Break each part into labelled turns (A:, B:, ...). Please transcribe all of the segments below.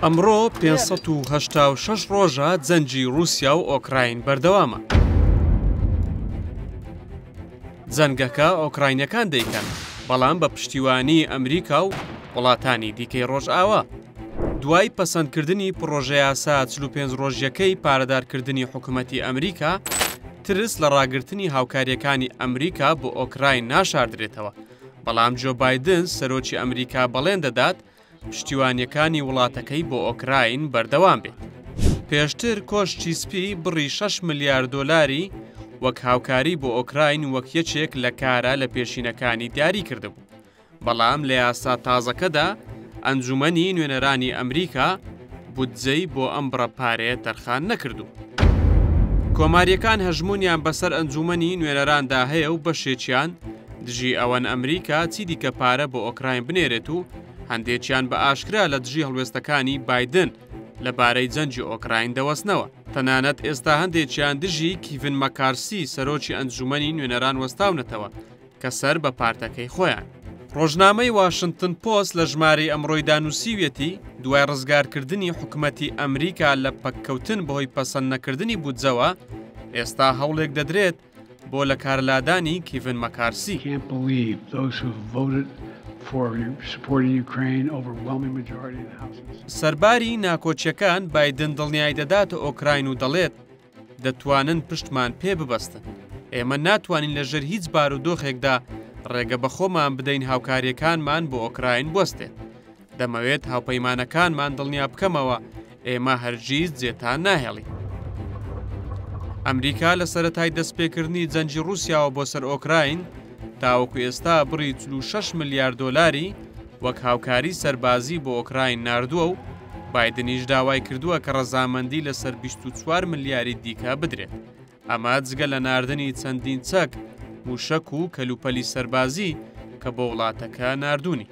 A: ئەمڕۆ 586 ڕۆژە جەنگی رووسیا و ئۆکراین بەردەوامە. جەنگەکە ئۆکراینەکان دەیکەن، بەڵام بە پشتیوانی ئەمریکا و وڵاتانی دیکەی ڕۆژئاوا. دوای پەسەندکردنی پڕۆژە یاسا 45 ڕۆژیەکەی پارەدارکردنی حکوومەتی ئەمریکا، ترس لە ڕاگررتنی هاوکاریەکانی ئەمریکا بۆ ئۆکراین ناشاردرێتەوە، بەڵام جۆ بایدن سەرۆکی ئەمریکا بەڵێن دەدات پشتیوانیەکانی وڵاتەکەی بۆ ئۆکراین بەردەوام بێت. پێشتر کۆشتی سپی بڕی 6 ملیارد دۆلاری وەک هاوکاری بۆ ئۆکراین وەک یەکێک لە کارە لە پێشینەکانی دیاری کردبوو. بەڵام لە یاسا تازەکەدا ئەنجومەنی نوێنەرانی ئەمریکا بودجەی بۆ ئەم بڕەپارەیە تەرخان نەکردو. کۆماریەکان هەژمونیان بەسەر ئەنجومەنی نوێنەراندا هەیە و بەشێکیان دژی ئەوەن ئەمریکا چی دیکە پارە بۆ ئۆکراین بنێرێت و هەندێکیان بە ئاشکرا لە دژی هەڵوێستەکانی بایدن لەبارەی جەنگی ئۆکراین دەوەستنەوە. تەنانەت ئێستا هەندێکیان دژی کیڤن مەکارسی سەرۆکی ئەنجومەنی نوێنەران وەستاونەتەوە کە سەر بە پارتەکەی خۆیان. ڕۆژنامەی واشنگتن پۆست لە ژمارەی ئەمڕۆی دانووسیوێتی دوای ڕزگارکردنی حکوومەتی ئەمریکا لە پەککەوتن بەهۆی پەسەند نەکردنی بودجەوە، ئێستا هەوڵێک دەدرێت بۆ لە کارلادانی کیڤن مەکارسی. سەرباری ناکۆچیەکان بایدن دڵنیای دەداتە ئۆکراین و دەڵێت دەتوانن پشتمان پێ ببەستن. ئێمە ناتوانین لەژێر هیچ بارودۆخێکدا ڕێگە بە خۆمان بدەین هاوکاریەکانمان بۆ ئۆکراین بوەستێت. دەمەوێت هاوپەیمانەکانمان دڵنیا بکەمەوە ئێمە هەرگیز جێتان ناهێڵین. ئەمریکا لە سەرەتای دەستپێکردنی جەنگی رووسیاوە بۆ سەر ئۆکراین تاوەکو ئێستا بڕی 46 ملیارد دۆلاری وەک هاوکاری سەربازی بۆ ئۆکراین ناردووە و بایدنیش داوای کردووە کە ڕەزامەندی لەسەر 24 ملیاری دیکە بدرێت. ئەمە جگە لە ناردنی چەندین چەک موشک و کەلوپەلی سەربازی کە بۆ وڵاتەکە ناردوونی.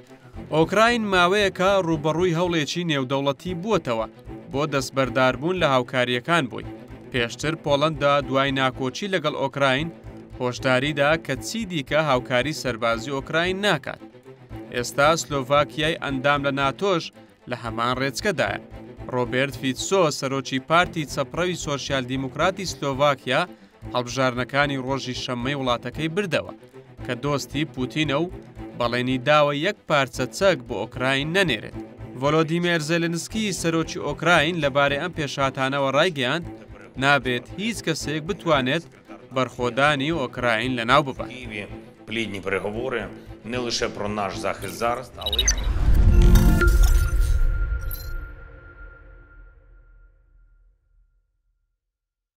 A: ئۆکراین ماوەیەکە ڕوبەڕووی هەوڵێکی نێودەوڵەتی بووەتەوە بۆ دەستبەرداربوون لە هاوکاریەکان بووی. پێشتر پۆڵەندا دوای ناکۆچی لەگەڵ ئۆکراین هۆشداریدا کە چی دیکە هاوکاری سەربازی ئۆکراین ناکات. ئێستا سلۆڤاکیای ئەندام لە ناتۆش لە هەمان ڕێچکەدایە. ڕۆبێرت فیتسۆ سەرۆکی پارتی چەپڕەوی سۆشیال دیموکراتی سلۆڤاکیا هەڵبژارنەکانی ڕۆژی شەممەی وڵاتەکەی بردەوە کە دۆستی پوتینە و بەڵێنی داوە یەک پارچە چەک بۆ ئۆکراین نەنێرێت. ڤۆلۆدیمێر زێلنسکی سەرۆکی ئۆکراین لەبارەی ئەم پێشهاتانەوە ڕایگەیاند نابێت هیچ کەسێک بتوانێت بەرخۆدانی ئۆکراین لەناو ببات.
B: Плідні переговори не лише про наш захист зараз, але